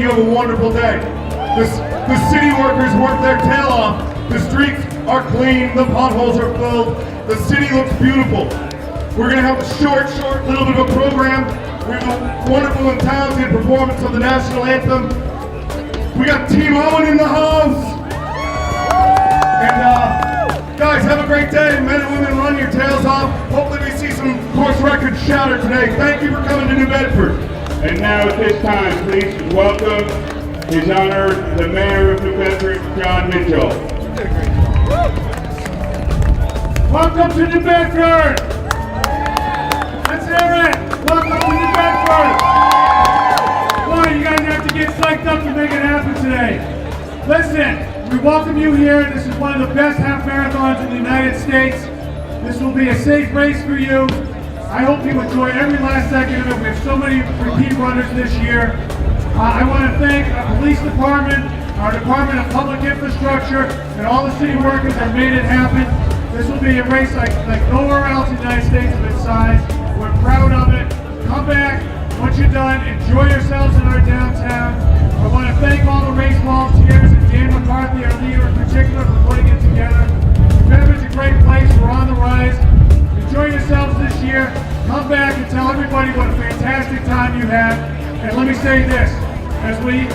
you have a wonderful day. The city workers work their tail off. The streets are clean, the potholes are filled, the city looks beautiful. We're going to have a short little bit of a program. We have a wonderful and talented performance of the national anthem. We got Team Owen in the house. And guys, have a great day. Men and women, run your tails off. Hopefully we see some course records shattered today. Thank you for coming to New Bedford. And now at this time, please welcome His Honor, the Mayor of New Bedford, John Mitchell. Welcome to New Bedford! Let's hear it! Welcome to New Bedford! Boy, you guys have to get psyched up to make it happen today. Listen, we welcome you here. This is one of the best half marathons in the United States. This will be a safe race for you. I hope you enjoy every last second of it. We have so many repeat runners this year. I want to thank our police department, our Department of Public Infrastructure, and all the city workers that made it happen. This will be a race like nowhere else in the United States of its size. We're proud of it. Come back. Once you're done, enjoy yourselves in our downtown. I want to thank all the race volunteers and Dan McCarthy, our leader in particular, for putting it together. Bedford's a great place. We're on the rise. Enjoy yourselves this year. Come back and tell everybody what a fantastic time you had. And let me say this, as we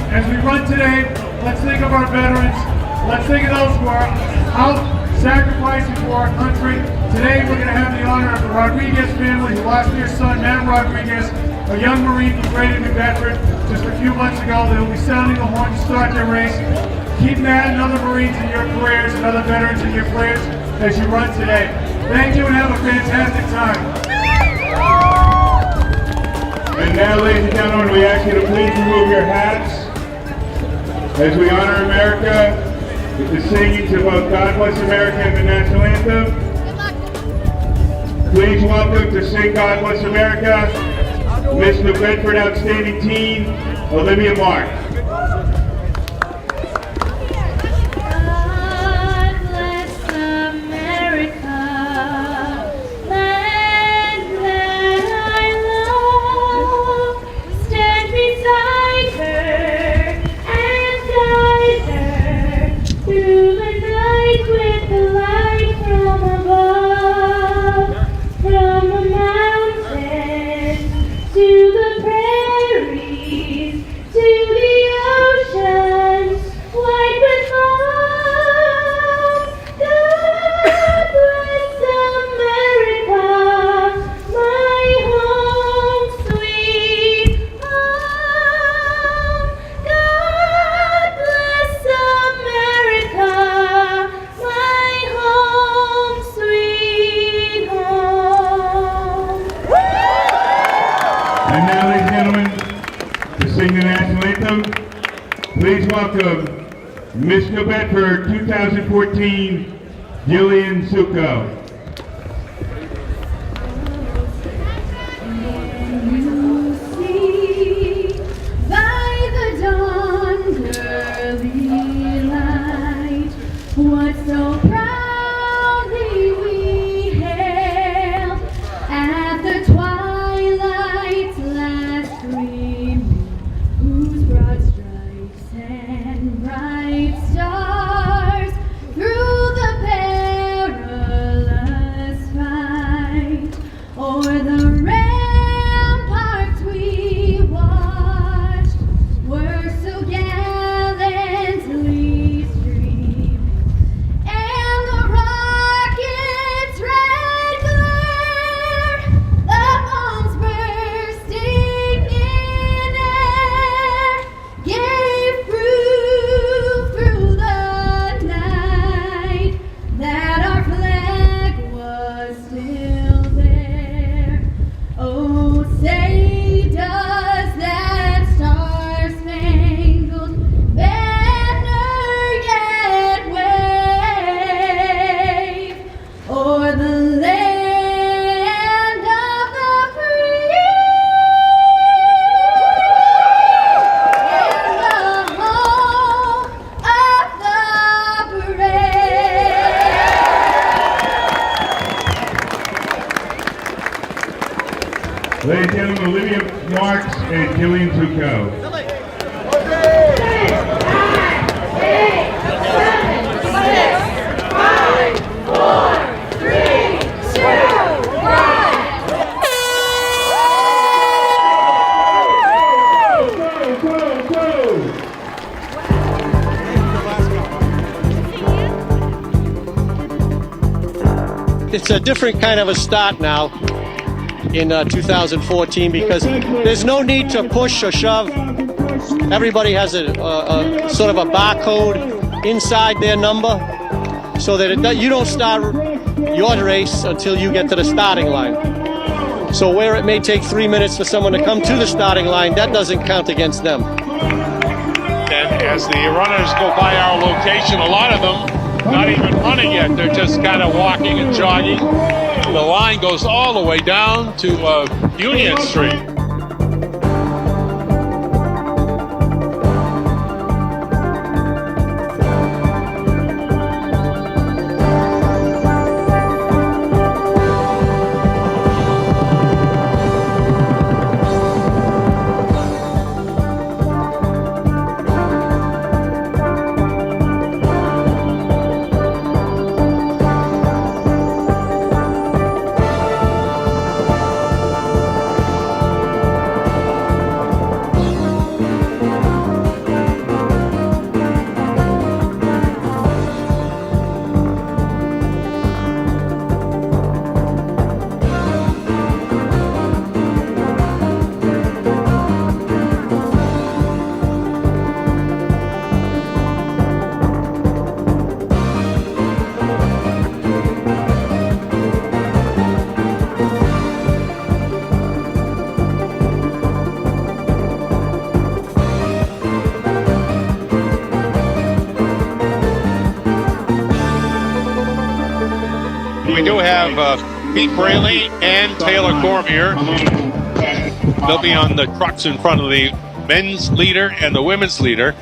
run today, let's think of our veterans. Let's think of those who are out sacrificing for our country. Today we're going to have the honor of the Rodriguez family who lost their son, Matt Rodriguez, a young Marine from Greater New Bedford just a few months ago. They will be sounding the horn to start their race. Keep Matt and other Marines in your prayers and other veterans in your prayers as you run today. Thank you and have a fantastic time. And now, ladies and gentlemen, we ask you to please remove your hats as we honor America with the singing to both God Bless America and the National Anthem. Please welcome to sing God Bless America, Miss New Bedford Outstanding Teen, Olivia Mark. And now, ladies and gentlemen, to sing the national anthem, please welcome Miss New Bedford 2014, Jillian Succo. What so proudly we hailed at the twilight's last gleaming, whose broad stripes and bright stars through the perilous fight o'er the ramparts we watched were so gallantly Ladies and gentlemen, Olivia Marks and Jillian Succo. it's a different kind of a start now in 2014 because there's no need to push or shove. Everybody has a sort of a barcode inside their number so that you don't start your race until you get to the starting line. So where it may take 3 minutes for someone to come to the starting line, that doesn't count against them. And as the runners go by our location, a lot of them not even running yet. They're just kind of walking and jogging. The line goes all the way down to Union Street. We do have Pete Braley and Taylor Cormier. They'll be on the trucks in front of the men's leader and the women's leader.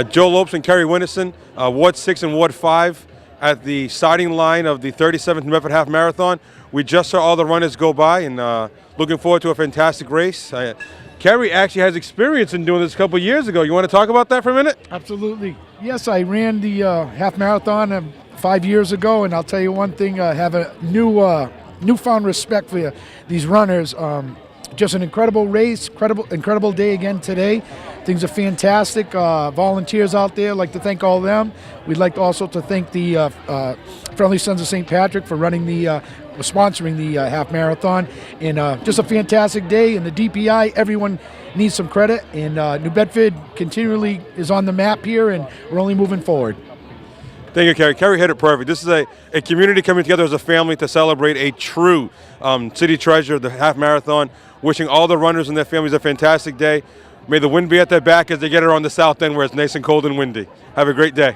Joe Lopes and Kerry Winnison, Ward 6 and Ward 5 at the starting line of the 37th Bedford Half Marathon. We just saw all the runners go by and looking forward to a fantastic race. Kerry actually has experience in doing this a couple years ago. You want to talk about that for a minute? Absolutely. Yes, I ran the half marathon 5 years ago, and I'll tell you one thing, I have a newfound respect for these runners. Just an incredible race, incredible day again today. Things are fantastic. Volunteers out there, I'd like to thank all of them. We'd like also to thank the Friendly Sons of St. Patrick for sponsoring the half marathon. And just a fantastic day. And the DPI, everyone needs some credit. And New Bedford continually is on the map here, and we're only moving forward. Thank you, Kerry. Kerry hit it perfect. This is a community coming together as a family to celebrate a true city treasure, the half marathon. Wishing all the runners and their families a fantastic day. May the wind be at their back as they get around the south end where it's nice and cold and windy. Have a great day.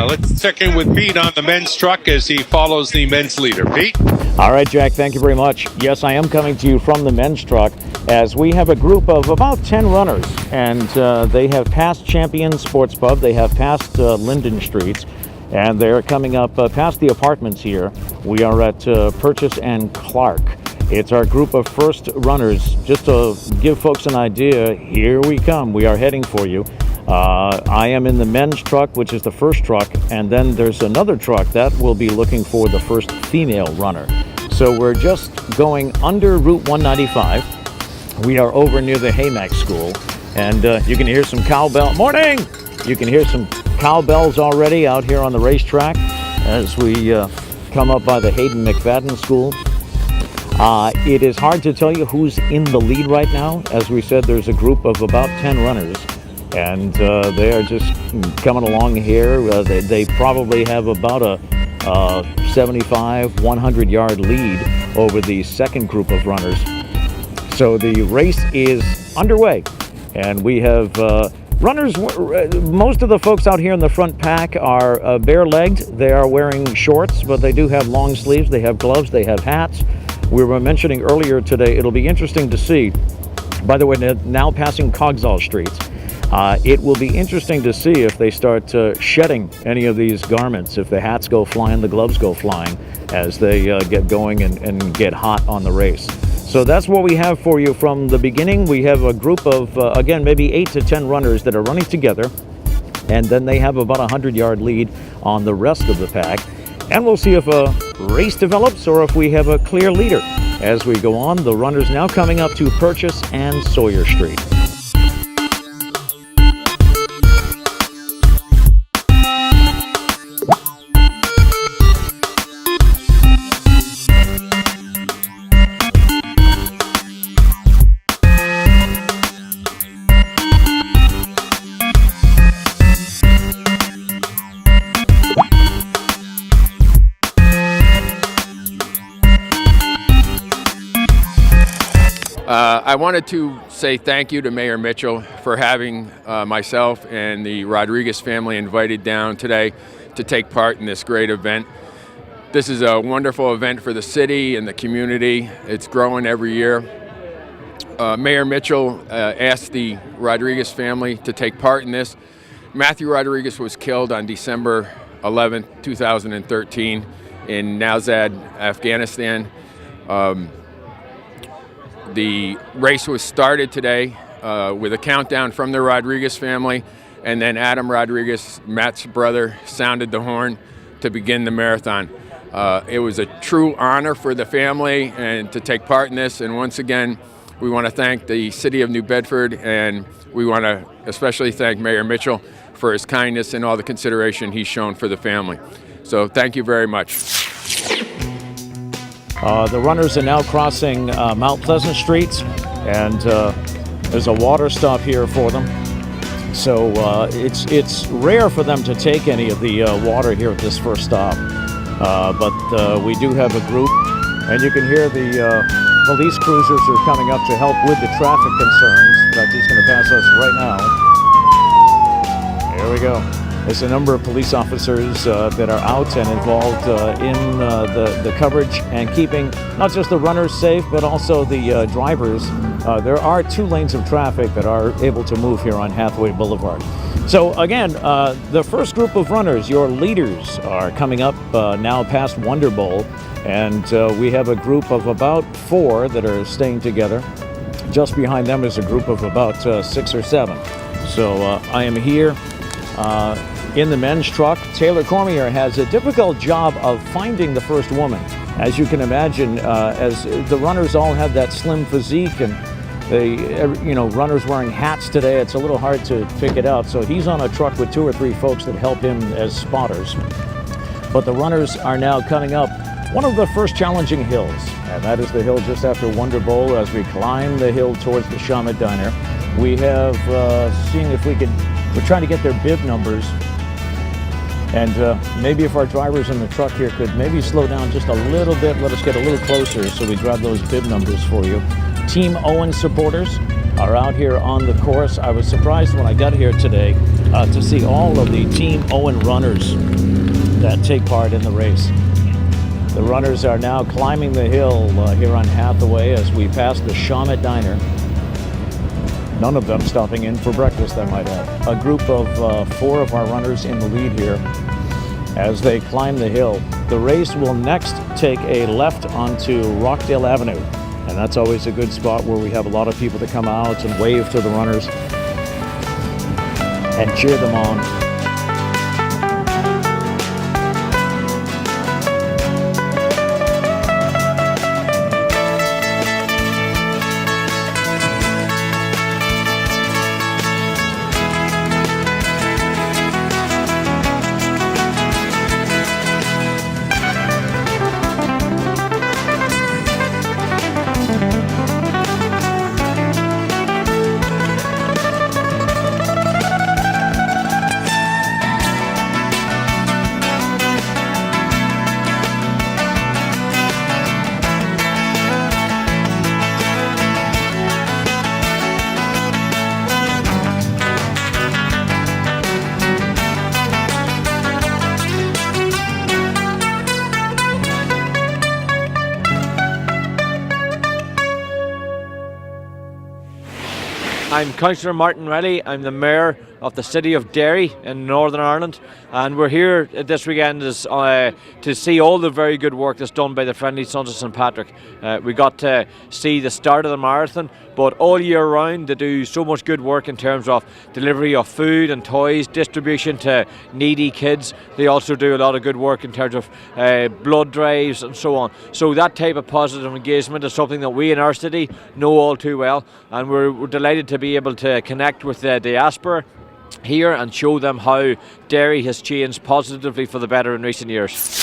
Let's check in with Pete on the men's truck as he follows the men's leader. Pete? All right, Jack, thank you very much. Yes, I am coming to you from the men's truck as we have a group of about 10 runners, and they have passed Champion Sports Pub, they have passed Linden Streets, and they're coming up past the apartments here. We are at Purchase and Clark. It's our group of first runners. Just to give folks an idea, here we come. We are heading for you. I am in the men's truck, which is the first truck, and then there's another truck that will be looking for the first female runner. So we're just going under Route 195. We are over near the Haymack School, and you can hear some cowbell. Morning! You can hear some cowbells already out here on the racetrack as we come up by the Hayden McFadden School. It is hard to tell you who's in the lead right now. As we said, there's a group of about 10 runners, and they are just coming along here. They probably have about a 75, 100-yard lead over the second group of runners. So the race is underway, and we have runners. Most of the folks out here in the front pack are bare-legged. They are wearing shorts, but they do have long sleeves. They have gloves. They have hats. We were mentioning earlier today, it'll be interesting to see, by the way, now passing Coggeshall streets, it will be interesting to see if they start shedding any of these garments, if the hats go flying, the gloves go flying, as they get going and get hot on the race. So that's what we have for you from the beginning. We have a group of, again, maybe 8 to 10 runners that are running together, and then they have about a 100-yard lead on the rest of the pack. And we'll see if a race develops or if we have a clear leader as we go on. The runners now coming up to Purchase and Sawyer Street. I wanted to say thank you to Mayor Mitchell for having myself and the Rodriguez family invited down today to take part in this great event. This is a wonderful event for the city and the community. It's growing every year. Mayor Mitchell asked the Rodriguez family to take part in this. Matthew Rodriguez was killed on December 11, 2013 in Nowzad, Afghanistan. The race was started today with a countdown from the Rodriguez family, and then Adam Rodriguez, Matt's brother, sounded the horn to begin the marathon. It was a true honor for the family and to take part in this, and once again, we want to thank the city of New Bedford, and we want to especially thank Mayor Mitchell for his kindness and all the consideration he's shown for the family. So thank you very much. The runners are now crossing Mount Pleasant Street, and there's a water stop here for them. So it's rare for them to take any of the water here at this first stop. But we do have a group, and you can hear the police cruisers are coming up to help with the traffic concerns. In fact, he's going to pass us right now. Here we go. There's a number of police officers that are out and involved in the coverage and keeping not just the runners safe, but also the drivers. There are 2 lanes of traffic that are able to move here on Hathaway Boulevard. So again, the first group of runners, your leaders, are coming up now past Wonder Bowl, and we have a group of about 4 that are staying together. Just behind them is a group of about 6 or 7. So I am here in the men's truck. Taylor Cormier has a difficult job of finding the first woman. As you can imagine, as the runners all have that slim physique, and runners wearing hats today, it's a little hard to pick it out. So he's on a truck with 2 or 3 folks that help him as spotters. But the runners are now coming up one of the first challenging hills, and that is the hill just after Wonder Bowl. As we climb the hill towards the Shamet Diner, we have seeing if we could, we're trying to get their bib numbers. And maybe if our drivers in the truck here could maybe slow down just a little bit, let us get a little closer so we grab those bib numbers for you. Team Owen supporters are out here on the course. I was surprised when I got here today to see all of the Team Owen runners that take part in the race. The runners are now climbing the hill here on Hathaway as we pass the Shamet Diner. None of them stopping in for breakfast, I might add. A group of 4 of our runners in the lead here as they climb the hill. The race will next take a left onto Rockdale Avenue, and that's always a good spot where we have a lot of people to come out and wave to the runners and cheer them on. I'm Councillor Martin Riley. I'm the Mayor of the City of Derry in Northern Ireland, and we're here this weekend to see all the very good work that's done by the Friendly Sons of St Patrick. We got to see the start of the marathon, but all year round they do so much good work in terms of delivery of food and toys, distribution to needy kids. They also do a lot of good work in terms of blood drives and so on. So that type of positive engagement is something that we in our city know all too well, and we're delighted to be able to connect with the diaspora here and show them how Derry has changed positively for the better in recent years.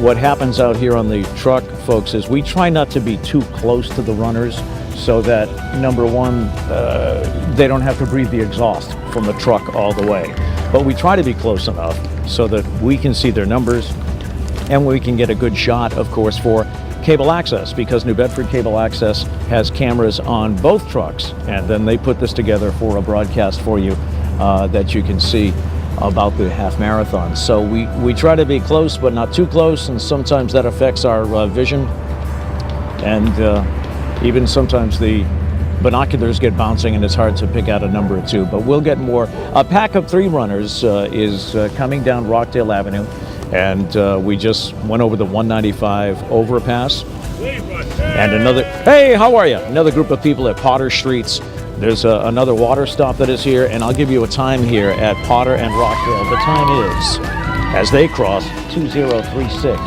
What happens out here on the truck, folks, is we try not to be too close to the runners so that, number one, they don't have to breathe the exhaust from the truck all the way. But we try to be close enough so that we can see their numbers and we can get a good shot, of course, for cable access, because New Bedford Cable Access has cameras on both trucks, and then they put this together for a broadcast for you that you can see about the half marathon. So we try to be close but not too close, and sometimes that affects our vision, and even sometimes the binoculars get bouncing and it's hard to pick out a number or two, but we'll get more. A pack of 3 runners is coming down Rockdale Avenue, and we just went over the 195 overpass, and hey, how are you? Another group of people at Potter Streets. There's another water stop that is here, and I'll give you a time here at Potter and Rockdale. The time is, as they cross, 2036.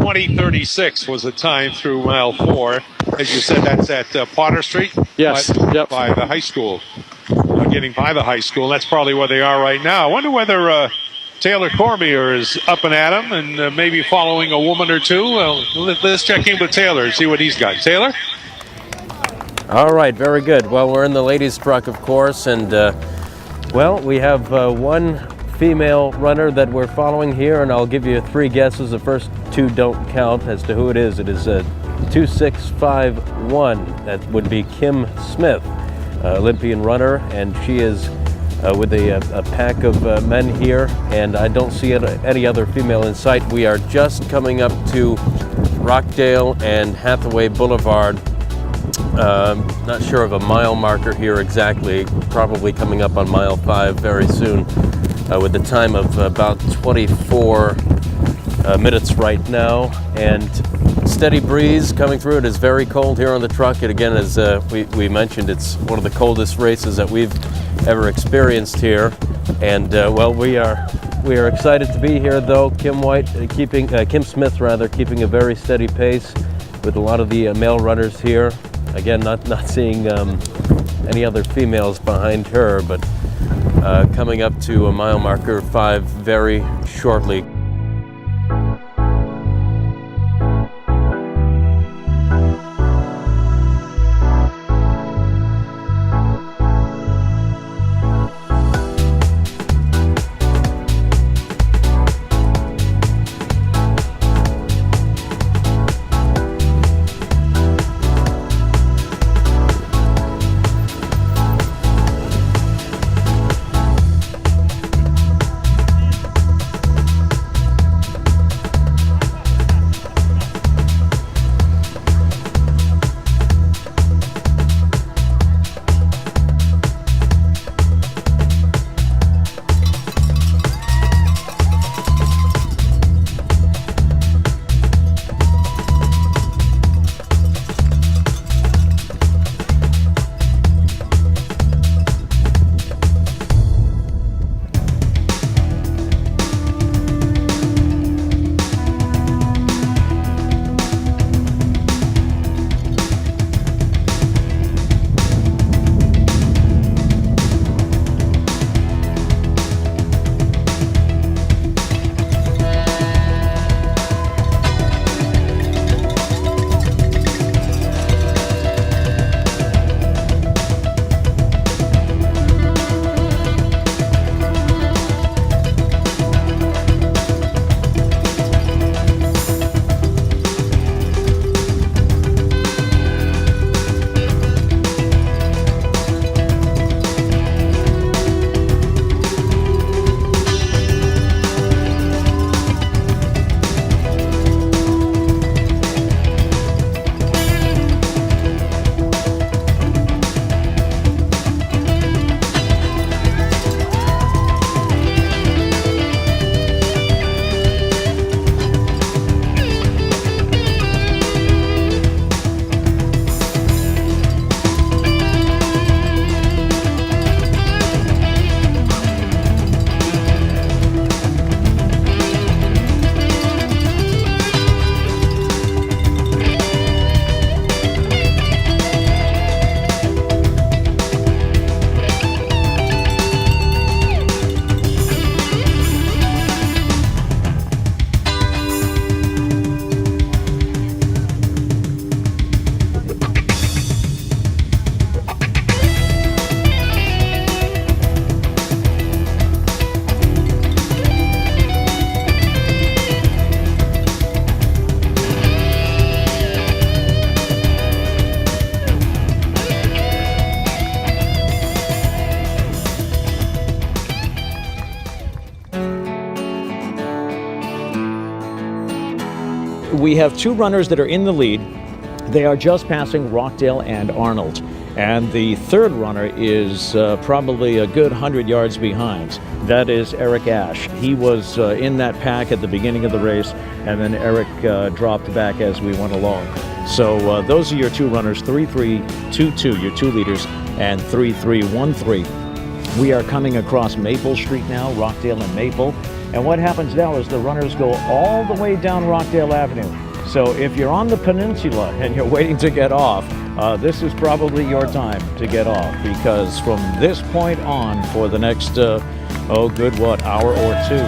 .20:36 was the time through mile 4. As you said, that's at Potter Street? Yes. Yep. By the high school. Getting by the high school. That's probably where they are right now. I wonder whether Taylor Cormier is up and at him and maybe following a woman or two. Well, let's check in with Taylor and see what he's got. Taylor? All right, very good. Well, we're in the ladies' truck, of course, and, well, we have one female runner that we're following here, and I'll give you 3 guesses. The first 2 don't count as to who it is. It is 2651. That would be Kim Smith, Olympian runner, and she is with a pack of men here, and I don't see any other female in sight. We are just coming up to Rockdale and Hathaway Boulevard. Not sure of a mile marker here exactly, probably coming up on mile 5 very soon, with the time of about 24 minutes right now, and steady breeze coming through. It is very cold here on the truck, and again, as we mentioned, it's one of the coldest races that we've ever experienced here, and well, we are excited to be here, though. Kim Smith rather, keeping a very steady pace with a lot of the male runners here. Again, not seeing any other females behind her, but coming up to a mile marker 5 very shortly. we have two runners that are in the lead. They are just passing Rockdale and Arnold. And the third runner is probably a good 100 yards behind. That is Eric Ash. He was in that pack at the beginning of the race, and then Eric dropped back as we went along. So those are your two runners, 3-3-2-2, your two leaders, and 3-3-1-3. We are coming across Maple Street now, Rockdale and Maple. And what happens now is the runners go all the way down Rockdale Avenue. So if you're on the peninsula and you're waiting to get off, this is probably your time to get off, because from this point on for the next, hour or two,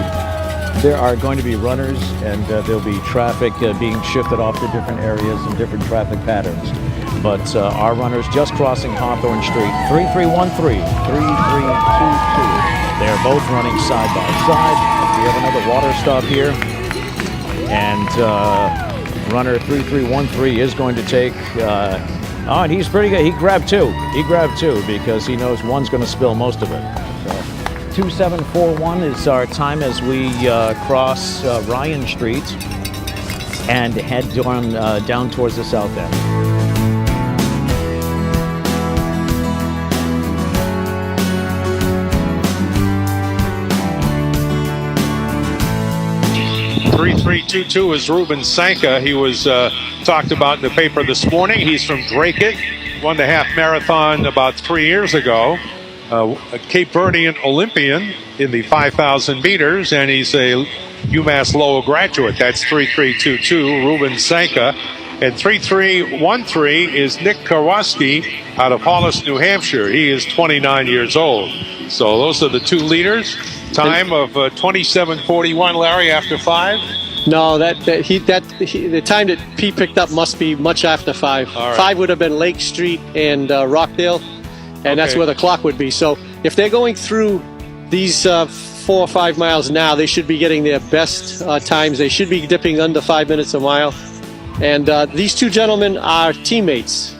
there are going to be runners, and there'll be traffic being shifted off to different areas and different traffic patterns. But our runners just crossing Hawthorne Street, 3313, 3322. They're both running side by side. We have another water stop here, and runner 3313 is going to take. And he's pretty good. He grabbed two. Because he knows one's going to spill most of it. So 2741 is our time as we cross Ryan Street and head down towards the south end. .3322 is Ruben Sanka. He was talked about in the paper this morning. He's from Dracut, won the half marathon about 3 years ago. A Cape Verdean Olympian in the 5,000 meters, and he's a UMass Lowell graduate. That's 3322, Ruben Sanka. And 3313 is Nick Karwoski out of Hollis, New Hampshire. He is 29 years old. So those are the two leaders. Time of 27:41, Larry, after 5. No, the time that Pete picked up must be much after 5. All right. 5 would have been Lake Street and Rockdale, and that's where the clock would be. So if they're going through these 4 or 5 miles now, they should be getting their best times. They should be dipping under 5 minutes a mile. And these two gentlemen are teammates.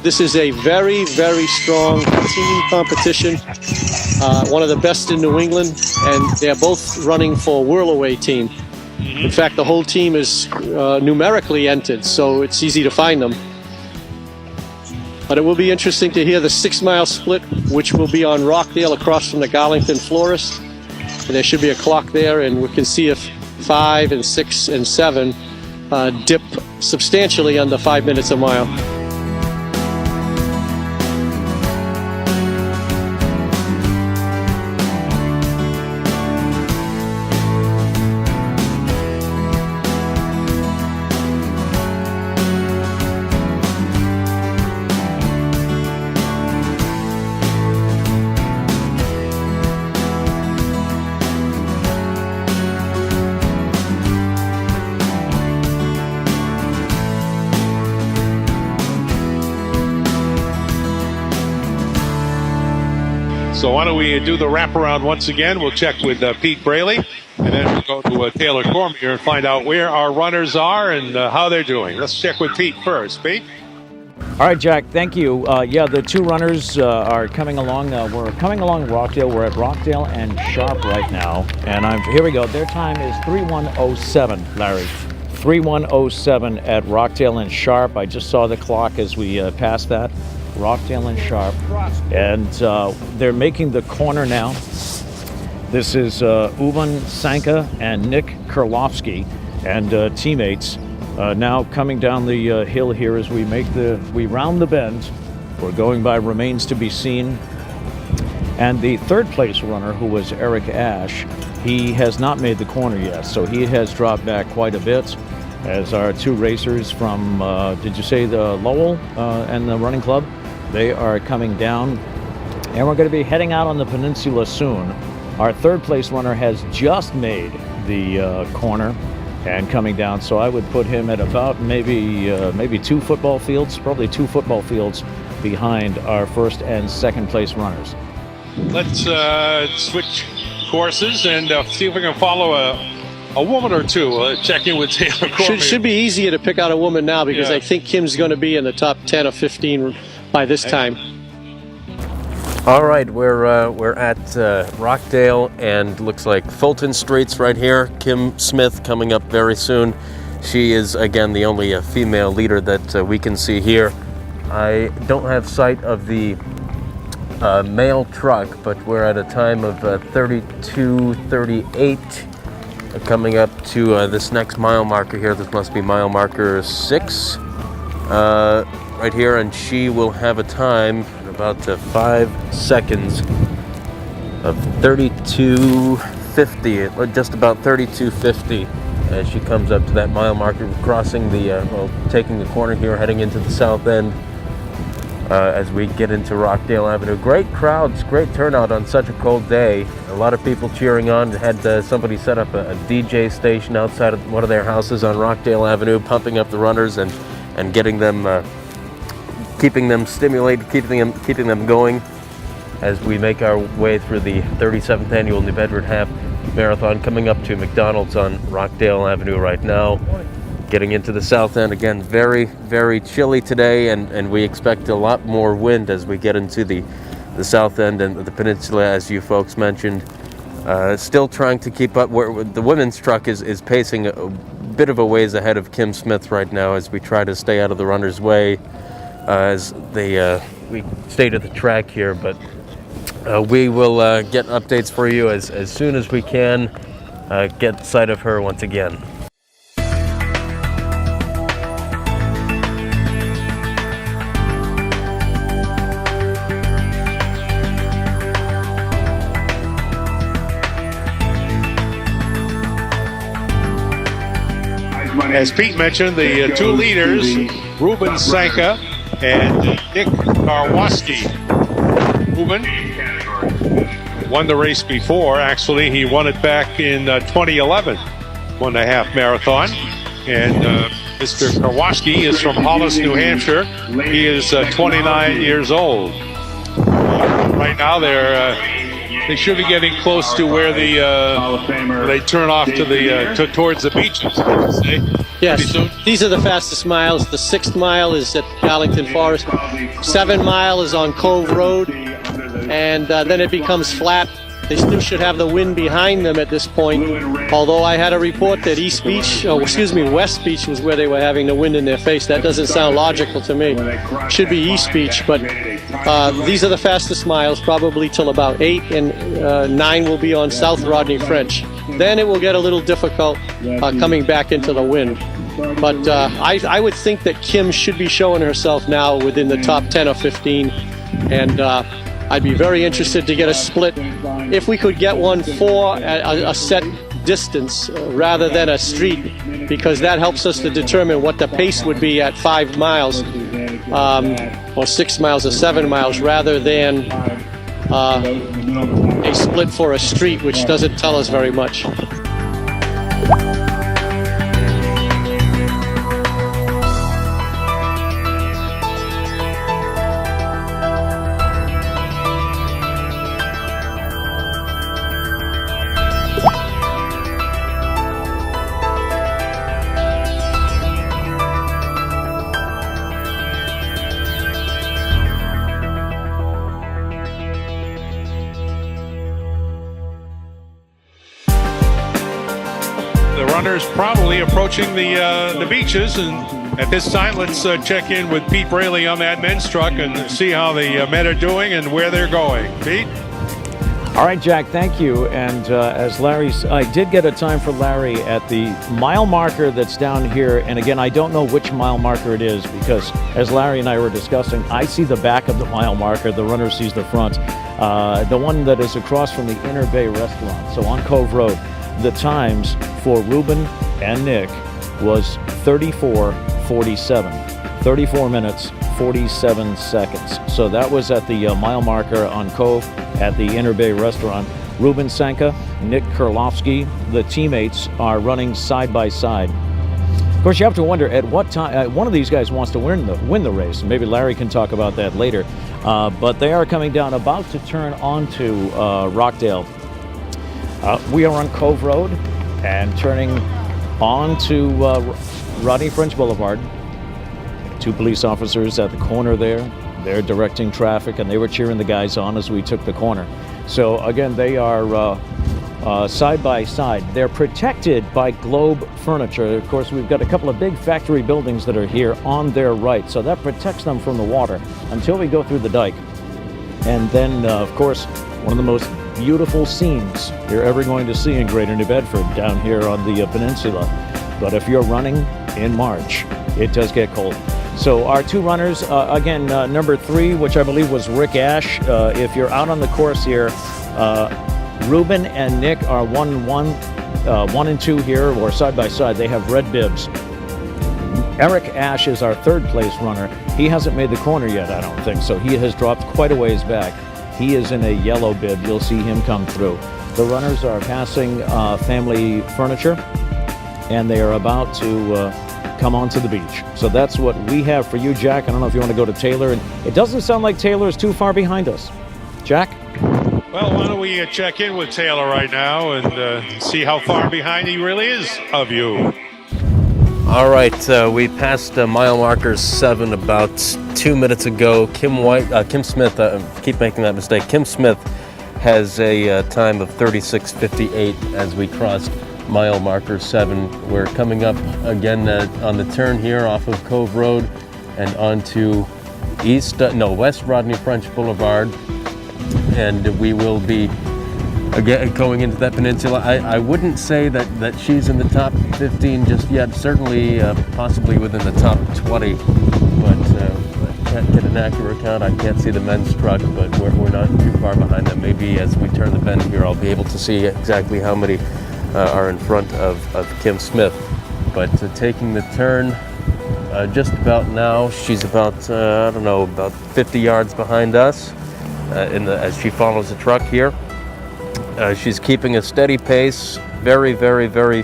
This is a very, very strong team competition. One of the best in New England, and they're both running for Whirlaway team. In fact, the whole team is numerically entered, so it's easy to find them. But it will be interesting to hear the 6-mile split, which will be on Rockdale across from the Garlington Florist. And there should be a clock there, and we can see if 5 and 6 and 7 dip substantially under 5 minutes a mile. So why don't we do the wraparound once again? We'll check with Pete Braley, and then we'll go to Taylor Cormier and find out where our runners are and how they're doing. Let's check with Pete first. Pete? All right, Jack, thank you. The two runners are coming along. We're coming along Rockdale. We're at Rockdale and Sharp right now. And here we go. Their time is 31:07, Larry. 31:07 at Rockdale and Sharp. I just saw the clock as we passed that. Rockdale and Sharp. And they're making the corner now. This is Uvan Sanka and Nick Karlovsky and teammates now coming down the hill here as we round the bend. We're going by remains to be seen. And the third place runner, who was Eric Ash, he has not made the corner yet, so he has dropped back quite a bit. As our two racers from, did you say the Lowell and the running club? They are coming down, and we're going to be heading out on the peninsula soon. Our third place runner has just made the corner and coming down, so I would put him at about maybe 2 football fields, probably 2 football fields behind our first and second place runners. Let's switch courses and see if we can follow a woman or two. Check in with Taylor Cormier. Should be easier to pick out a woman now, because I think Kim's going to be in the top 10 or 15 by this time. All right, we're at Rockdale, and looks like Fulton Street's right here. Kim Smith coming up very soon. She is, again, the only female leader that we can see here. I don't have sight of the male truck, but we're at a time of 32:38. Coming up to this next mile marker here. This must be mile marker 6 right here, and she will have a time in about 5 seconds of 32:50, just about 32:50, as she comes up to that mile marker, crossing the, taking the corner here, heading into the south end. As we get into Rockdale Avenue. Great crowds, great turnout on such a cold day. A lot of people cheering on. Had somebody set up a DJ station outside of one of their houses on Rockdale Avenue, pumping up the runners and getting them, keeping them stimulated, keeping them going as we make our way through the 37th annual New Bedford Half Marathon, coming up to McDonald's on Rockdale Avenue right now. Getting into the south end again, very, very chilly today, and we expect a lot more wind as we get into the south end and the peninsula, as you folks mentioned. Still trying to keep up. Where the women's truck is pacing a bit of a ways ahead of Kim Smith right now as we try to stay out of the runner's way as we stay to the track here. But we will get updates for you as soon as we can get sight of her once again. As Pete mentioned, the two leaders, Ruben Sanka and Nick Karwoski. Ruben won the race before. Actually, he won it back in 2011, won the half marathon. And Mr. Karwoski is from Hollis, New Hampshire. He is 29 years old. Right now, they should be getting close to where they turn off to the towards the beaches. Yes, these are the fastest miles. The 6th mile is at Darlington Forest. 7 mile is on Cove Road, and then it becomes flat. They still should have the wind behind them at this point, although I had a report that West Beach was where they were having the wind in their face. That doesn't sound logical to me. Should be East Beach, but these are the fastest miles, probably till about 8, and 9 will be on South Rodney French. Then it will get a little difficult coming back into the wind. But I would think that Kim should be showing herself now within the top 10 or 15, and I'd be very interested to get a split. If we could get one for a set distance rather than a street, because that helps us to determine what the pace would be at 5 miles or 6 miles or 7 miles, rather than a split for a street, which doesn't tell us very much. The runners probably approaching the beaches, and at this time, let's check in with Pete Braley on that men's truck and see how the men are doing and where they're going. Pete? All right, Jack, thank you. And as Larry's, I did get a time for Larry at the mile marker that's down here. And again, I don't know which mile marker it is, because as Larry and I were discussing, I see the back of the mile marker, the runner sees the front. The one that is across from the Inner Bay restaurant, so on Cove Road. The times for Ruben and Nick was 34:47. 34 minutes, 47 seconds. So that was at the mile marker on Cove at the Inner Bay restaurant. Ruben Sanka, Nick Karwoski, the teammates are running side by side. Of course, you have to wonder at what time one of these guys wants to win the race. Maybe Larry can talk about that later. But they are coming down, about to turn onto Rockdale. We are on Cove Road and turning on to Rodney French Boulevard. 2 police officers at the corner there. They're directing traffic, and they were cheering the guys on as we took the corner. So again, they are side by side. They're protected by Globe Furniture. Of course, we've got a couple of big factory buildings that are here on their right, so that protects them from the water until we go through the dike. And then, of course, one of the most beautiful scenes you're ever going to see in Greater New Bedford down here on the peninsula. But if you're running in March, it does get cold. So our two runners, again, number 3, which I believe was Rick Ash. If you're out on the course here, Ruben and Nick are 1 and 2 here, or side by side. They have red bibs. Eric Ash is our 3rd place runner. He hasn't made the corner yet, I don't think, so he has dropped quite a ways back. He is in a yellow bib. You'll see him come through. The runners are passing Family Furniture, and they are about to come onto the beach. So that's what we have for you, Jack. I don't know if you want to go to Taylor. And it doesn't sound like Taylor is too far behind us. Jack? Well, why don't we check in with Taylor right now and see how far behind he really is of you. All right, we passed mile marker 7 about 2 minutes ago. Kim Smith, keep making that mistake. Kim Smith has a time of 36:58 as we crossed mile marker 7. We're coming up again on the turn here off of Cove Road and onto West Rodney French Boulevard, and we will be again going into that peninsula. I wouldn't say that she's in the top 15 just yet, certainly possibly within the top 20, but I can't get an accurate count. I can't see the men's truck, but we're not too far behind them. Maybe as we turn the bend here, I'll be able to see exactly how many are in front of Kim Smith. But taking the turn just about now, she's about, I don't know, about 50 yards behind us as she follows the truck here. She's keeping a steady pace, very, very, very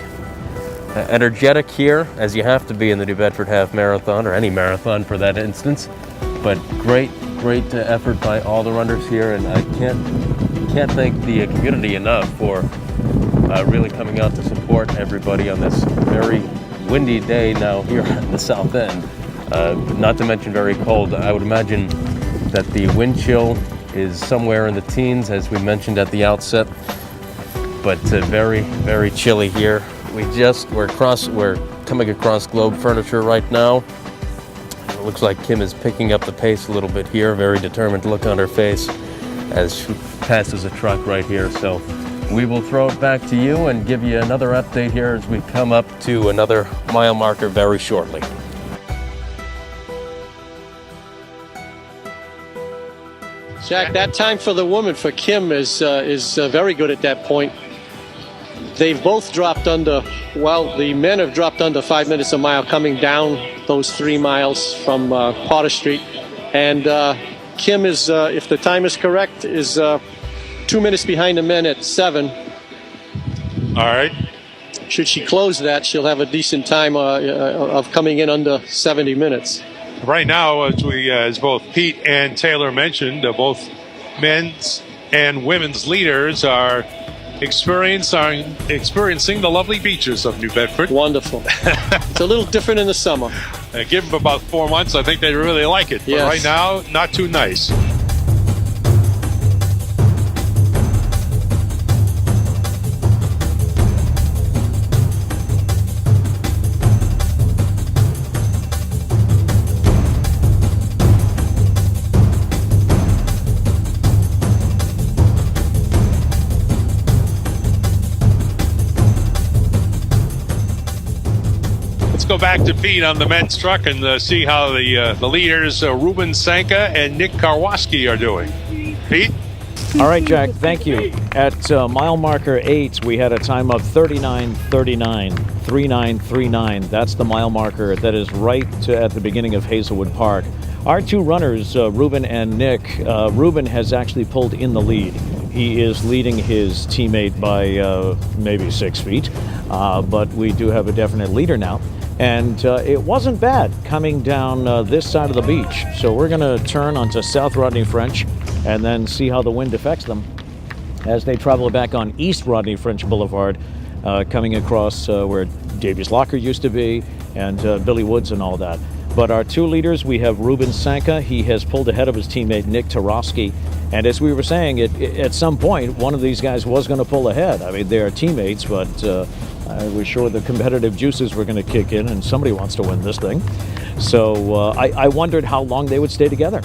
energetic here, as you have to be in the New Bedford Half Marathon, or any marathon for that instance. But great effort by all the runners here, and I can't thank the community enough for really coming out to support everybody on this very windy day now here at the south end. Not to mention very cold. I would imagine that the wind chill is somewhere in the teens, as we mentioned at the outset, but very, very chilly here. We're coming across Globe Furniture right now. It looks like Kim is picking up the pace a little bit here, very determined look on her face as she passes a truck right here. So we will throw it back to you and give you another update here as we come up to another mile marker very shortly. Jack, that time for the woman, for Kim, is very good at that point. They've both dropped under, well, the men have dropped under 5 minutes a mile coming down those 3 miles from Potter Street. And Kim is, if the time is correct, is 2 minutes behind the men at 7. All right. Should she close that, she'll have a decent time of coming in under 70 minutes. Right now, as both Pete and Taylor mentioned, both men's and women's leaders are experiencing the lovely beaches of New Bedford. Wonderful. It's a little different in the summer. Give them about 4 months, I think they really like it. Yes. But right now, not too nice. Go back to Pete on the men's truck and see how the leaders Ruben Sanka and Nick Karwoski are doing. Pete? All right, Jack, thank you. At mile marker 8, we had a time of 39:39. That's the mile marker that is right at the beginning of Hazelwood Park. Our two runners, Ruben and Nick, Ruben has actually pulled in the lead. He is leading his teammate by maybe 6 feet, but we do have a definite leader now. And it wasn't bad coming down this side of the beach. So we're going to turn onto South Rodney French and then see how the wind affects them as they travel back on East Rodney French Boulevard, coming across where Davies Locker used to be and Billy Woods and all that. But our two leaders, we have Ruben Sanka. He has pulled ahead of his teammate Nick Tarowski, And as we were saying, at some point, one of these guys was going to pull ahead. I mean, they're teammates, but I was sure the competitive juices were going to kick in, and somebody wants to win this thing. So I wondered how long they would stay together.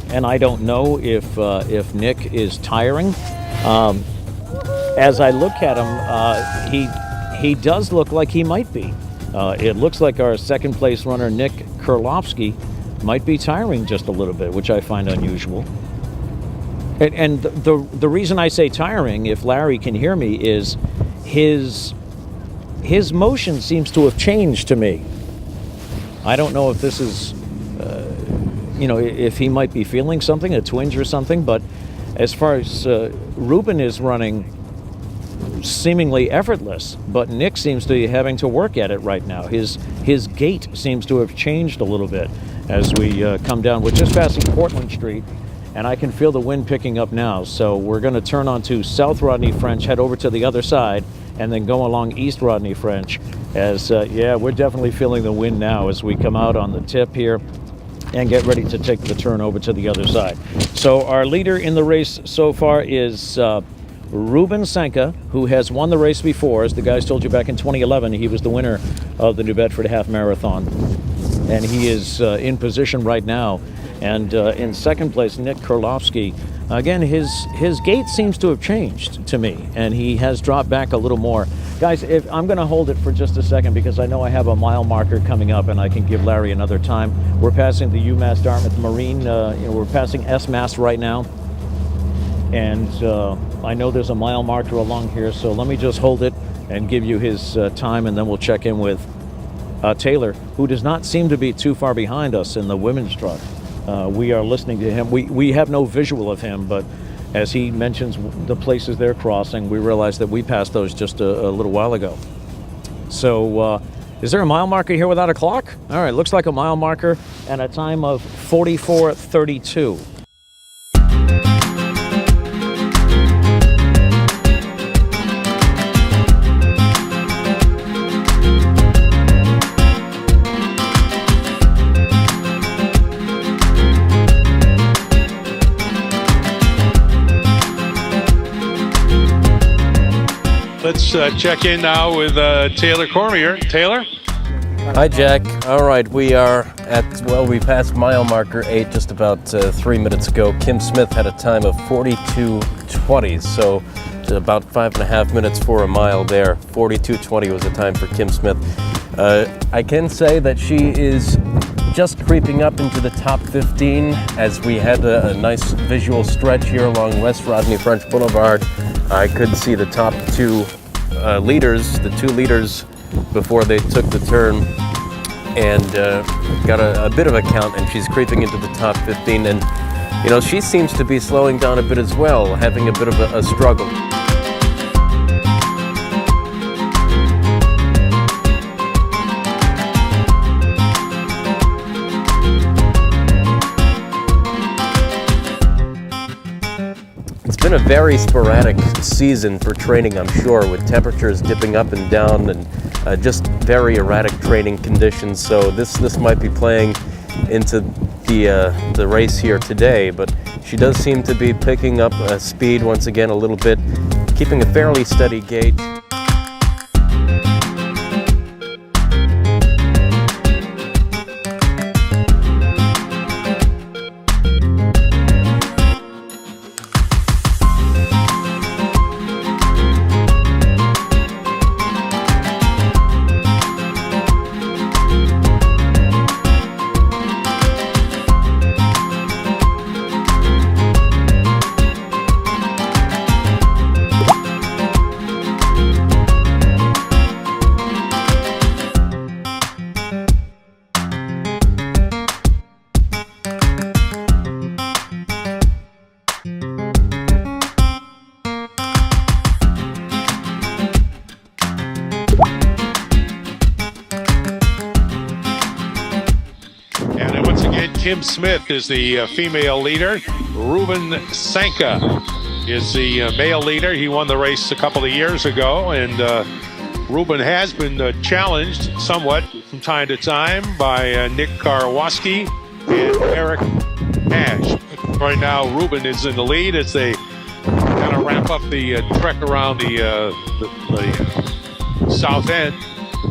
And I don't know if Nick is tiring. As I look at him, he does look like he might be. It looks like our second place runner, Nick Kurlowski, might be tiring just a little bit, which I find unusual. And the reason I say tiring, if Larry can hear me, is his motion seems to have changed to me. I don't know if this is, if he might be feeling something, a twinge or something, but as far as Ruben is running seemingly effortless, but Nick seems to be having to work at it right now. His gait seems to have changed a little bit as we come down. We're just passing Portland Street, and I can feel the wind picking up now. So we're going to turn onto South Rodney French, head over to the other side, and then go along East Rodney French. As we're definitely feeling the wind now as we come out on the tip here and get ready to take the turn over to the other side. So our leader in the race so far is Ruben Senka, who has won the race before. As the guys told you back in 2011, he was the winner of the New Bedford Half Marathon. And he is in position right now. And in second place, Nick Kurlowski. Again, his gait seems to have changed to me, and he has dropped back a little more. Guys, if I'm going to hold it for just a second because I know I have a mile marker coming up and I can give Larry another time. We're passing the UMass Dartmouth Marine. We're passing SMass right now. And I know there's a mile marker along here, so let me just hold it and give you his time, and then we'll check in with Taylor, who does not seem to be too far behind us in the women's truck. We are listening to him. We have no visual of him, but as he mentions the places they're crossing, we realize that we passed those just a little while ago. So is there a mile marker here without a clock? All right, looks like a mile marker and a time of 44:32. Let's check in now with Taylor Cormier. Taylor? Hi, Jack. All right, we we passed mile marker 8 just about 3 minutes ago. Kim Smith had a time of 42:20, so about 5.5 minutes for a mile there. 42:20 was the time for Kim Smith. I can say that she is just creeping up into the top 15 as we had a nice visual stretch here along West Rodney French Boulevard. I could see the top two leaders before they took the turn, and got a bit of a count, and she's creeping into the top 15. And she seems to be slowing down a bit as well, having a bit of a struggle. It's been a very sporadic season for training, I'm sure, with temperatures dipping up and down and just very erratic training conditions. So this might be playing into the race here today, but she does seem to be picking up speed once again a little bit, keeping a fairly steady gait. Kim Smith is the female leader. Ruben Senka is the male leader. He won the race a couple of years ago, and Ruben has been challenged somewhat from time to time by Nick Kurlowski and Eric Ash. Right now, Ruben is in the lead as they kind of wrap up the trek around the south end.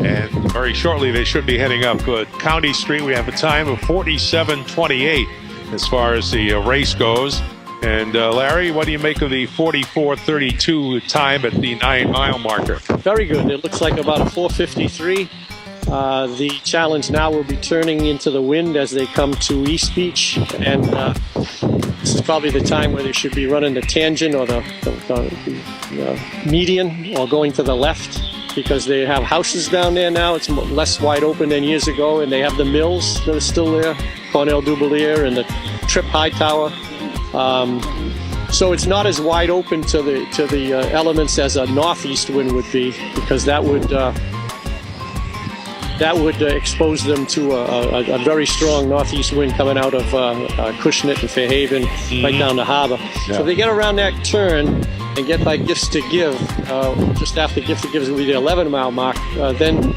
And very shortly, they should be heading up County Street. We have a time of 47:28 as far as the race goes. And Larry, what do you make of the 44:32 time at the 9-mile marker? Very good. It looks like about a 4:53. The challenge now will be turning into the wind as they come to East Beach, and this is probably the time where they should be running the tangent or the median or going to the left, because they have houses down there now. It's less wide open than years ago, and they have the mills that are still there, Cornell Dubelier and the Trip High Tower. So it's not as wide open to the elements as a northeast wind would be, because that would expose them to a very strong northeast wind coming out of Cushnet and Fairhaven, right down the harbor. Yeah. So if they get around that turn and get by Gifts to Give, just after Gifts to Give will be the 11-mile mark, then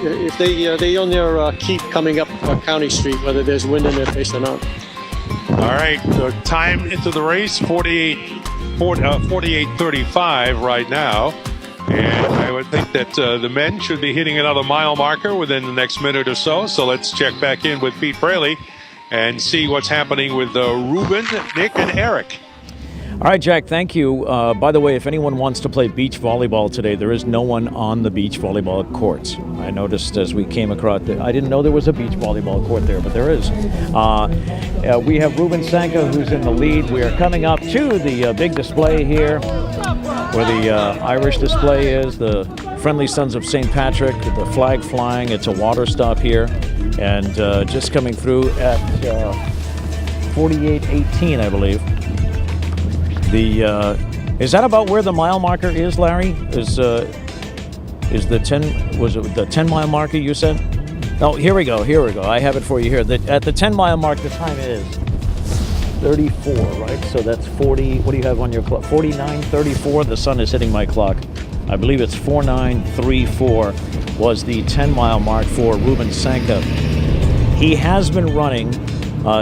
if they own their keep coming up County Street, whether there's wind in their face or not. All right, time into the race, 48:35 right now. And I would think that the men should be hitting another mile marker within the next minute or so. So let's check back in with Pete Fraley and see what's happening with Ruben, Nick, and Eric. All right, Jack, thank you. By the way, if anyone wants to play beach volleyball today, there is no one on the beach volleyball courts. I noticed as we came across I didn't know there was a beach volleyball court there, but there is. We have Ruben Sanka, who's in the lead. We are coming up to the big display here, where the Irish display is, the Friendly Sons of St. Patrick, the flag flying. It's a water stop here, and just coming through at 48:18, I believe. Is that about where the mile marker is, Larry? Is the 10-mile marker you said? Oh, here we go. I have it for you here. At the 10-mile mark, the time is 34, right? So that's 40. What do you have on your clock? 49:34. The sun is hitting my clock. I believe it's 49:34 was the 10-mile mark for Ruben Sanka. He has been running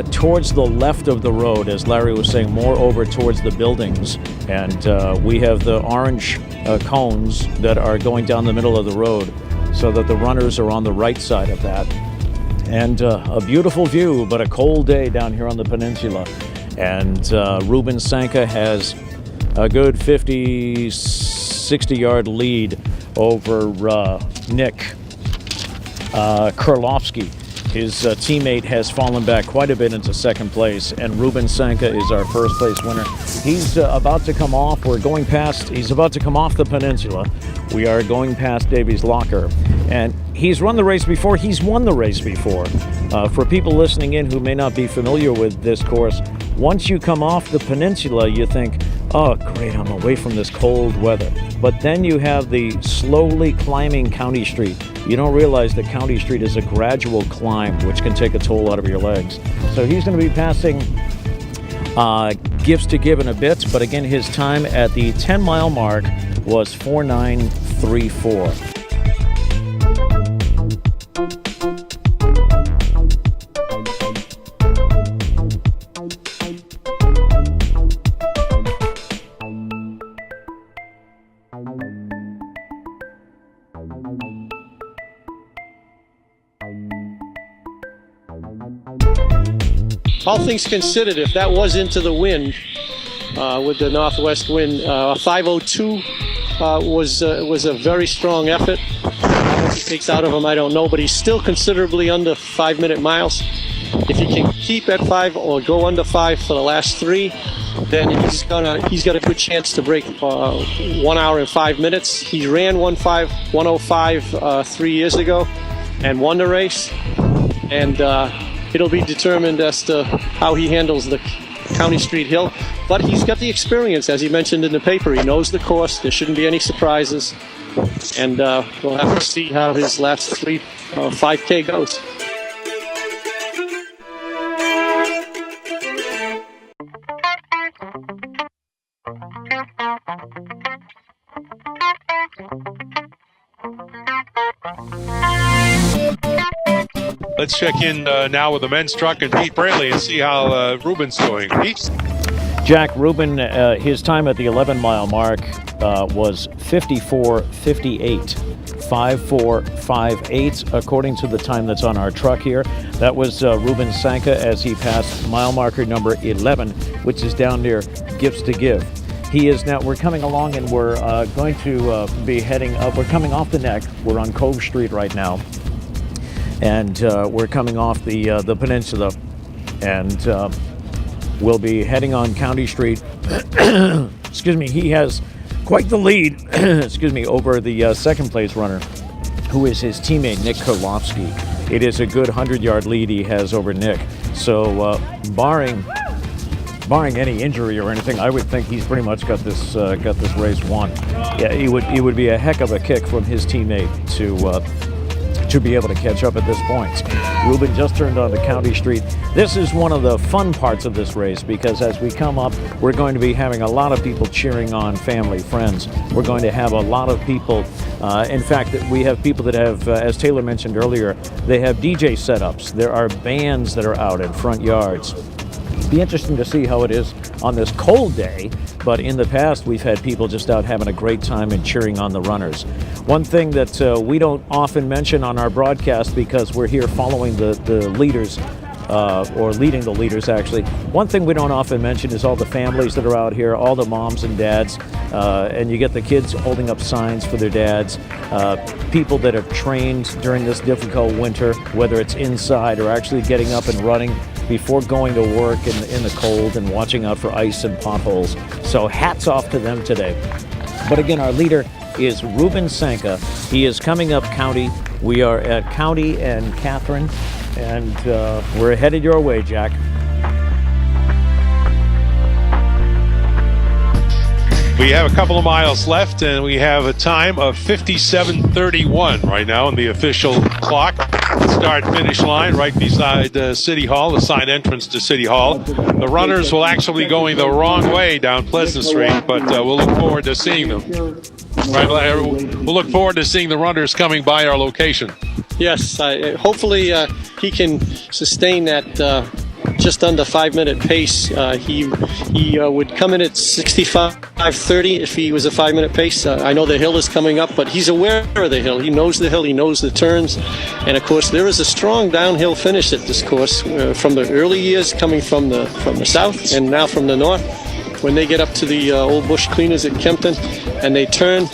towards the left of the road, as Larry was saying, more over towards the buildings. And we have the orange cones that are going down the middle of the road, so that the runners are on the right side of that. And a beautiful view, but a cold day down here on the peninsula. And Ruben Sanka has a good 50, 60-yard lead over Nick Kurlofsky. His teammate has fallen back quite a bit into second place, and Ruben Sanka is our first place winner. He's about to come off. He's about to come off the peninsula. We are going past Davies Locker. And he's run the race before. He's won the race before. For people listening in who may not be familiar with this course, once you come off the peninsula, you think, oh, great, I'm away from this cold weather. But then you have the slowly climbing County Street. You don't realize that County Street is a gradual climb, which can take a toll out of your legs. So he's going to be passing Gifts to Give in a bit. But again, his time at the 10-mile mark was 49:34. All things considered, if that was into the wind, with the northwest wind, 5:02 was a very strong effort. How much he takes out of him, I don't know, but he's still considerably under 5-minute miles. If he can keep at 5 or go under 5 for the last 3, then he's got a good chance to break 1 hour and 5 minutes. He ran 1:05 3 years ago and won the race, and it'll be determined as to how he handles the County Street Hill. But he's got the experience, as he mentioned in the paper. He knows the course. There shouldn't be any surprises. And we'll have to see how his last 5K goes. Let's check in now with the men's truck and Pete Braley and see how Ruben's doing. Pete? Jack, Ruben, his time at the 11-mile mark was 54:58. 54:58, according to the time that's on our truck here. That was Ruben Sanka as he passed mile marker number 11, which is down near Gifts to Give. He is now, we're coming along and we're going to be heading up. We're coming off the neck. We're on Cove Street right now. And we're coming off the peninsula. And we'll be heading on County Street. Excuse me, he has quite the lead, excuse me, over the second place runner, who is his teammate, Nick Karlofsky. It is a good 100-yard lead he has over Nick. So barring any injury or anything, I would think he's pretty much got this race won. Yeah, it would be a heck of a kick from his teammate to be able to catch up at this point. Ruben just turned onto County Street. This is one of the fun parts of this race because as we come up, we're going to be having a lot of people cheering on family, friends. We're going to have a lot of people. In fact, we have people that have, as Taylor mentioned earlier, they have DJ setups. There are bands that are out in front yards. Be interesting to see how it is on this cold day, but in the past we've had people just out having a great time and cheering on the runners. One thing that we don't often mention on our broadcast because we're here following the leaders, or leading the leaders actually. One thing we don't often mention is all the families that are out here, all the moms and dads, and you get the kids holding up signs for their dads, people that have trained during this difficult winter, whether it's inside or actually getting up and running before going to work in the cold and watching out for ice and potholes. So hats off to them today. But again, our leader is Ruben Sanka. He is coming up County. We are at County and Catherine, and we're headed your way, Jack. We have a couple of miles left, and we have a time of 57:31 right now on the official clock. Start-finish line right beside City Hall, the side entrance to City Hall. The runners will actually be going the wrong way down Pleasant Street, but we'll look forward to seeing them. Right, we'll look forward to seeing the runners coming by our location. Yes, hopefully he can sustain that just under 5-minute pace. He would come in at 65:30 if he was a 5-minute pace. I know the hill is coming up, but he's aware of the hill. He knows the hill. He knows the turns, and of course there is a strong downhill finish at this course from the early years coming from the south and now from the north. When they get up to the old bush cleaners at Kempton and they turn,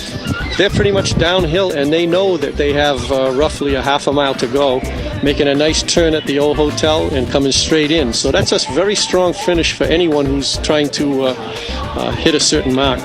they're pretty much downhill, and they know that they have roughly a half a mile to go, making a nice turn at the old hotel and coming straight in. So that's a very strong finish for anyone who's trying to hit a certain mark.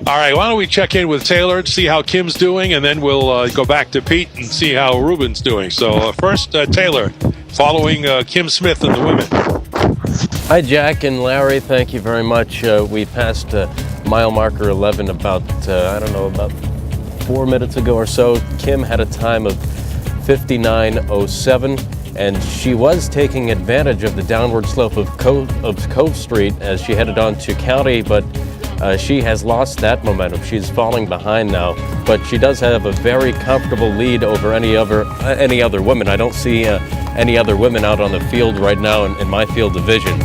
All right, why don't we check in with Taylor to see how Kim's doing, and then we'll go back to Pete and see how Ruben's doing. So first, Taylor, following Kim Smith and the women. Hi, Jack and Larry. Thank you very much. We passed mile marker 11 about, about 4 minutes ago or so. Kim had a time of 59:07, and she was taking advantage of the downward slope of Cove Street as she headed on to County, but she has lost that momentum. She's falling behind now, but she does have a very comfortable lead over any other women. I don't see any other women out on the field right now in my field division.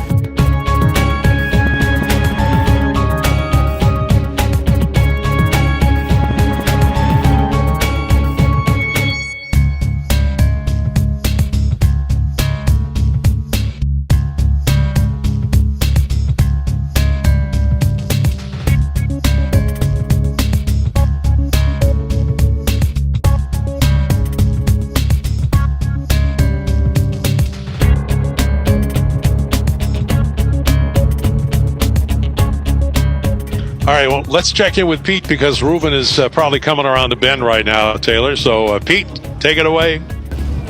All right, well, let's check in with Pete because Ruben is probably coming around the bend right now, Taylor. So, Pete, take it away.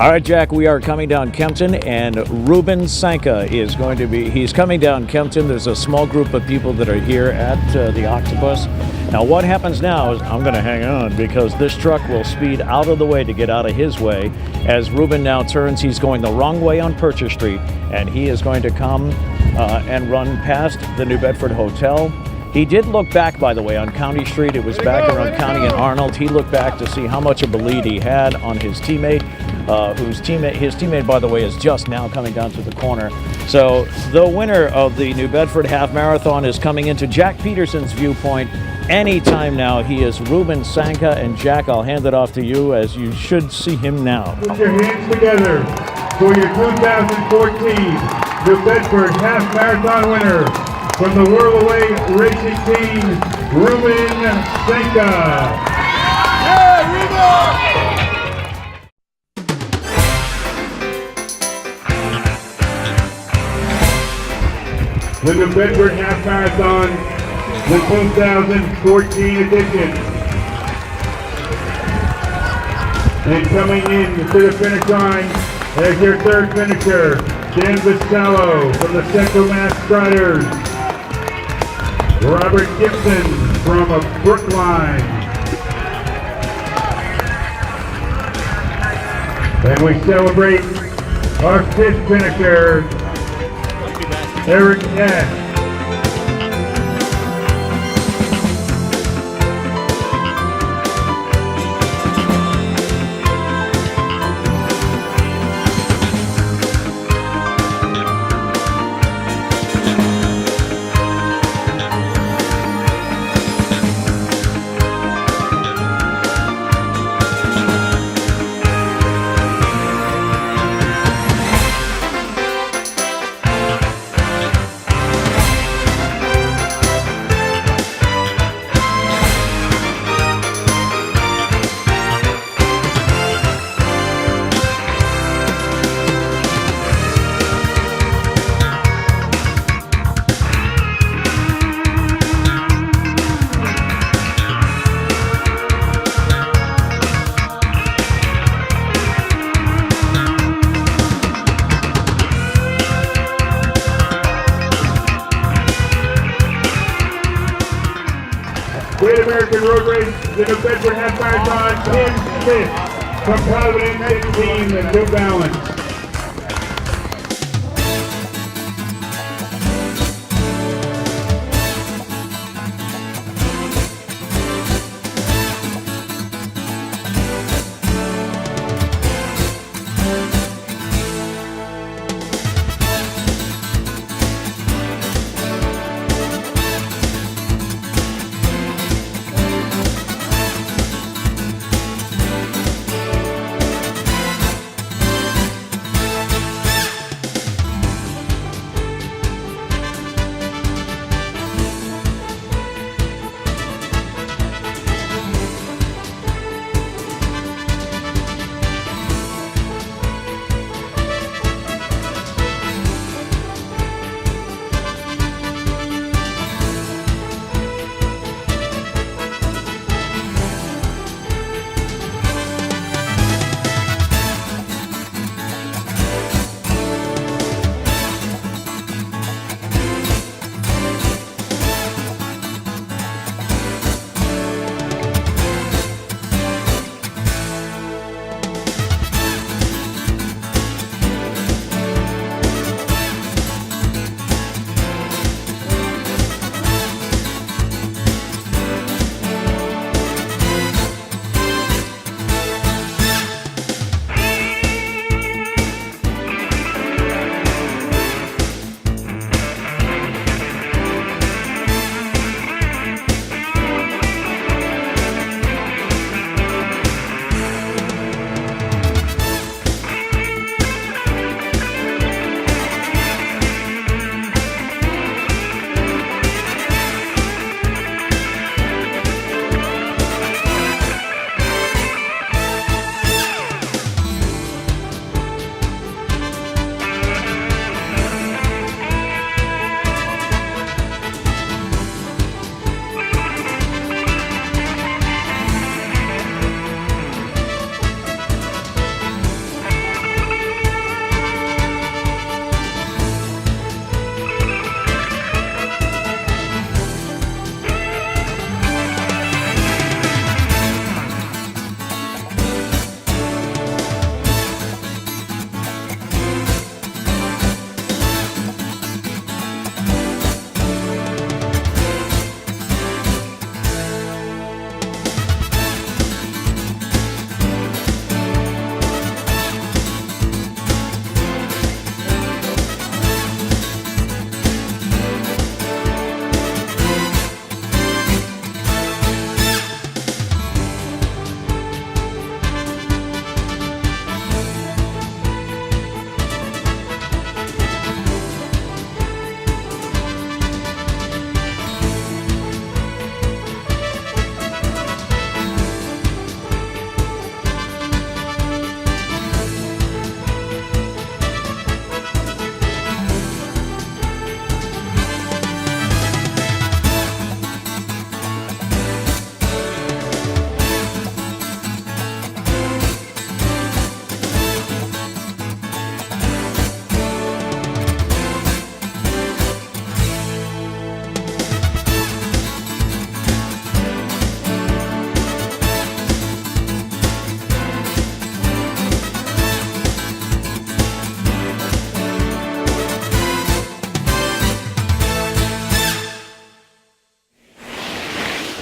All right, Jack, we are coming down Kempton, and Ruben Sanka is going to be, he's coming down Kempton. There's a small group of people that are here at the Octopus. Now, what happens now is I'm going to hang on because this truck will speed out of the way to get out of his way. As Ruben now turns, he's going the wrong way on Purchase Street, and he is going to come and run past the New Bedford Hotel. He did look back, by the way, on County Street. It was back around County and Arnold. He looked back to see how much of a lead he had on his teammate, his teammate, by the way, is just now coming down to the corner. So the winner of the New Bedford Half Marathon is coming into Jack Peterson's viewpoint anytime now. He is Ruben Sanka, and Jack, I'll hand it off to you as you should see him now. Put your hands together for your 2014 New Bedford Half Marathon winner. From the Whirlaway Racing Team, Ruben Sanka. The New Bedford Half Marathon, the 2014 edition. And coming in to the finish line as your third finisher, Dan Vassallo from the Central Mass Striders. Robert Gibson from Brookline. And we celebrate our fifth finisher, Eric S. Great American Road Race, the New Bedford Half Marathon, Tim Smith from Providence 16 and New Balance.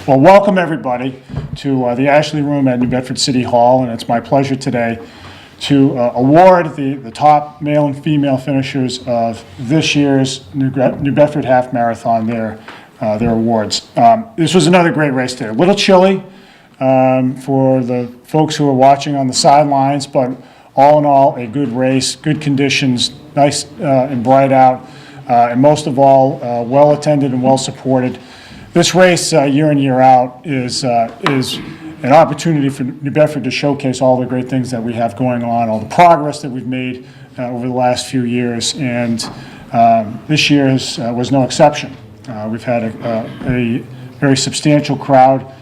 Well, welcome everybody to the Ashley Room at New Bedford City Hall, and it's my pleasure today to award the top male and female finishers of this year's New Bedford Half Marathon their awards. This was another great race today. A little chilly for the folks who are watching on the sidelines, but all in all, a good race, good conditions, nice and bright out, and most of all, well attended and well supported. This race, year in, year out, is an opportunity for New Bedford to showcase all the great things that we have going on, all the progress that we've made over the last few years, and this year was no exception. We've had a very substantial crowd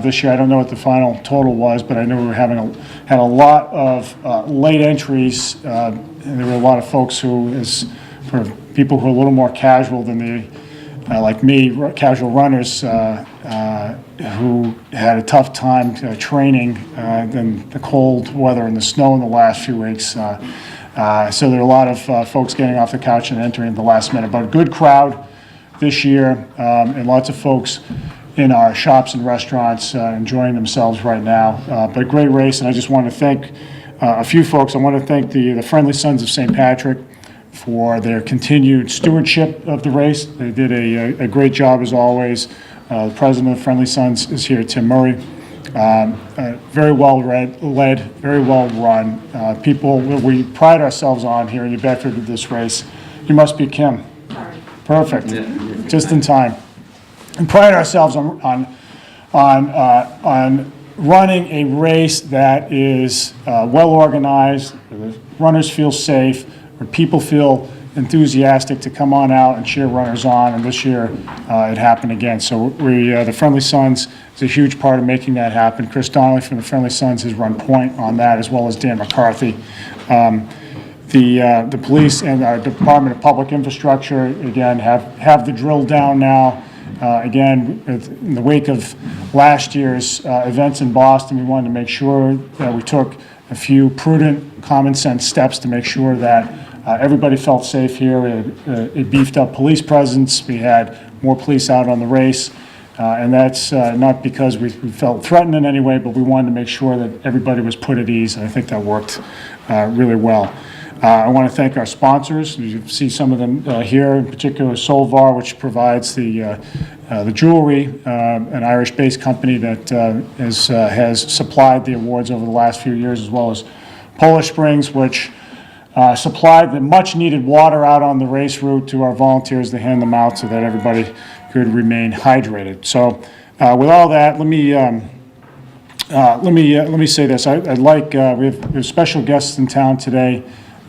this year. I don't know what the final total was, but I know we were had a lot of late entries, and there were a lot of folks who, for people who are a little more casual than the like me, casual runners who had a tough time training than the cold weather and the snow in the last few weeks. So there are a lot of folks getting off the couch and entering at the last minute. But a good crowd this year, and lots of folks in our shops and restaurants enjoying themselves right now. But great race, and I just want to thank a few folks. I want to thank the Friendly Sons of St. Patrick for their continued stewardship of the race. They did a great job as always. The president of Friendly Sons is here, Tim Murray. Very well led, very well run. People we pride ourselves on here in New Bedford with this race. You must be Kim. Perfect, just in time. And pride ourselves on running a race that is well organized, where the runners feel safe, where people feel enthusiastic to come on out and cheer runners on, and this year it happened again. So the Friendly Sons is a huge part of making that happen. Chris Donnelly from the Friendly Sons has run point on that, as well as Dan McCarthy. The police and our Department of Public Infrastructure, again, have the drill down now. Again, in the wake of last year's events in Boston, we wanted to make sure that we took a few prudent, common sense steps to make sure that everybody felt safe here. We had a beefed up police presence. We had more police out on the race. And that's not because we felt threatened in any way, but we wanted to make sure that everybody was put at ease. And I think that worked really well. I want to thank our sponsors. You see some of them here, in particular Solvar, which provides the jewelry, an Irish-based company that has supplied the awards over the last few years, as well as Polish Springs, which supplied the much-needed water out on the race route to our volunteers to hand them out so that everybody could remain hydrated. So, with all that, let me say this. I'd like we have special guests in town today.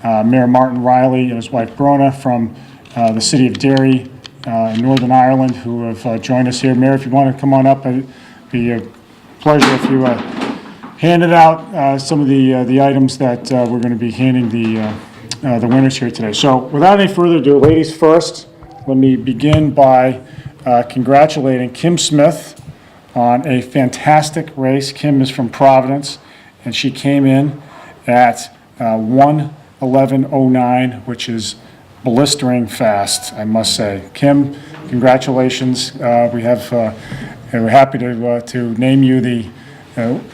Mayor Martin Riley and his wife Brona from the city of Derry in Northern Ireland, who have joined us here. Mayor, if you want to come on up, it'd be a pleasure if you handed out some of the items that we're going to be handing the winners here today. So without any further ado, ladies first, let me begin by congratulating Kim Smith on a fantastic race. Kim is from Providence, and she came in at 1:11:09, which is blistering fast, I must say. Kim, congratulations. We're happy to name you the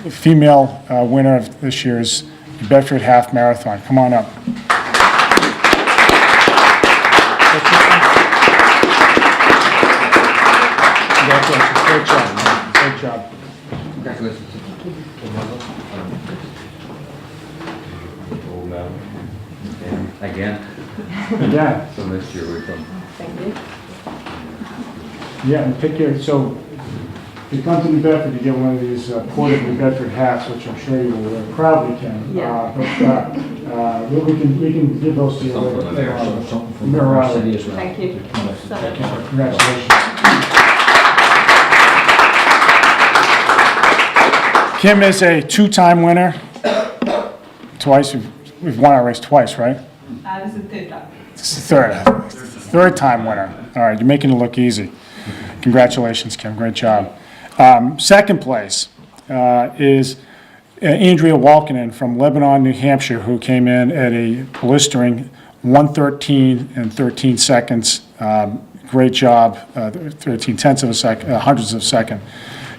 female winner of this year's Bedford Half Marathon. Come on up. Congratulations. Great job, man. Great job. Congratulations. Again? Yeah. So next year we come. Thank you. Yeah, and pick your, so if you come to New Bedford, you get one of these ported New Bedford hats, which I'm sure you will proudly can. Yeah. We can give those to you later. Something from the city as well. Thank you. Congratulations. Kim is a two-time winner. Twice, we've won our race twice, right? This is the third time. This is the third time winner. All right, you're making it look easy. Congratulations, Kim. Great job. Second place is Andrea Walkinen from Lebanon, New Hampshire, who came in at a blistering 1:13 and 13 seconds. great job, 13 tenths of a second, hundredths of a second.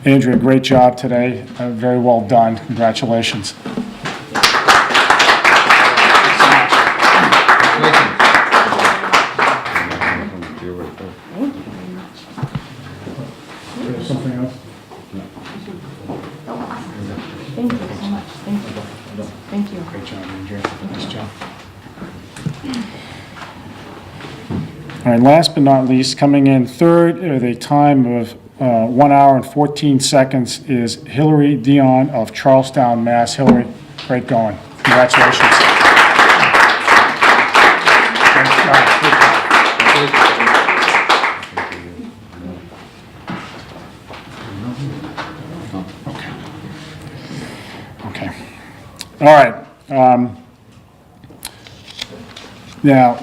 Andrea, great job today. Very well done. Congratulations. Something else? Thank you so much. Thank you. Thank you. Great job, Andrea. Nice job. All right, last but not least, coming in third with a time of 1 hour and 14 seconds is Hillary Dion of Charlestown, Mass. Hillary, great going. Congratulations. Great job. Okay. All right. Now,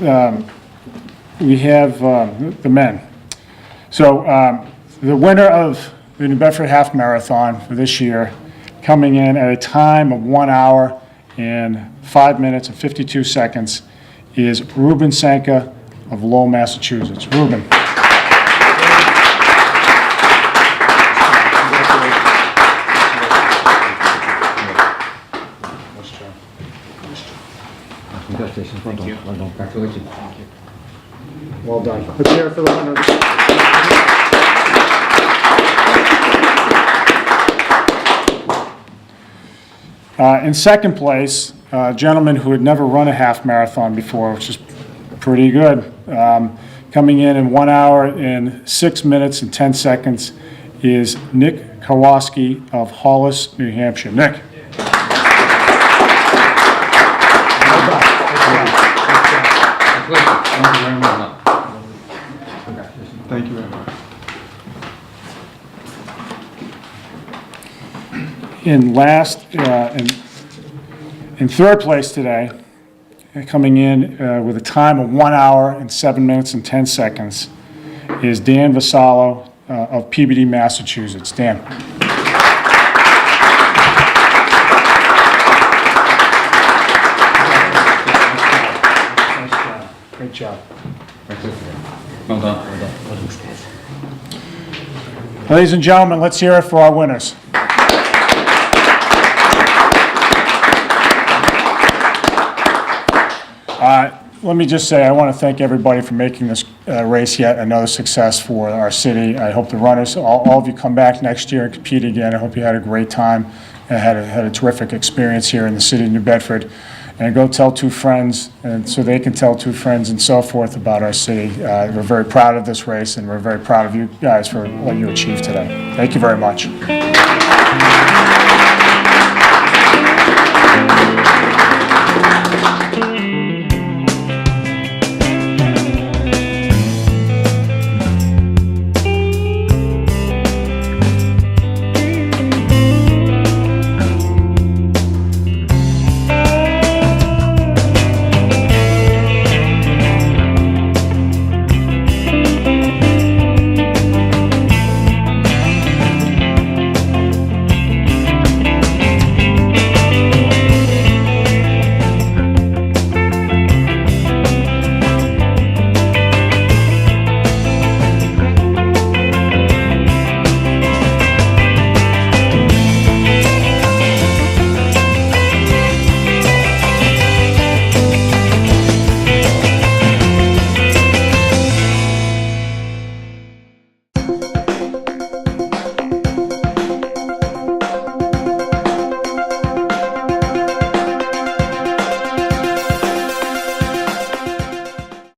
we have the men. So the winner of the New Bedford Half Marathon for this year, coming in at a time of 1 hour and 5 minutes and 52 seconds, is Ruben Sanka of Lowell, Massachusetts. Ruben. Congratulations. Well done. Well done. Congratulations. Thank you. Well done. Let's hear it for the winner. In second place, a gentleman who had never run a half marathon before, which is pretty good. Coming in 1 hour and 6 minutes and 10 seconds is Nick Kowalski of Hollis, New Hampshire. Nick. Thank you very much. In last, in third place today, coming in with a time of 1 hour and 7 minutes and 10 seconds, is Dan Vasallo of Peabody, Massachusetts. Dan. Great job. Well done. Well done. Ladies and gentlemen, let's hear it for our winners. Let me just say, I want to thank everybody for making this race yet another success for our city. I hope the runners, all of you, come back next year and compete again. I hope you had a great time and had a terrific experience here in the city of New Bedford. And go tell two friends, and so they can tell two friends and so forth about our city. We're very proud of this race, and we're very proud of you guys for what you achieved today. Thank you very much.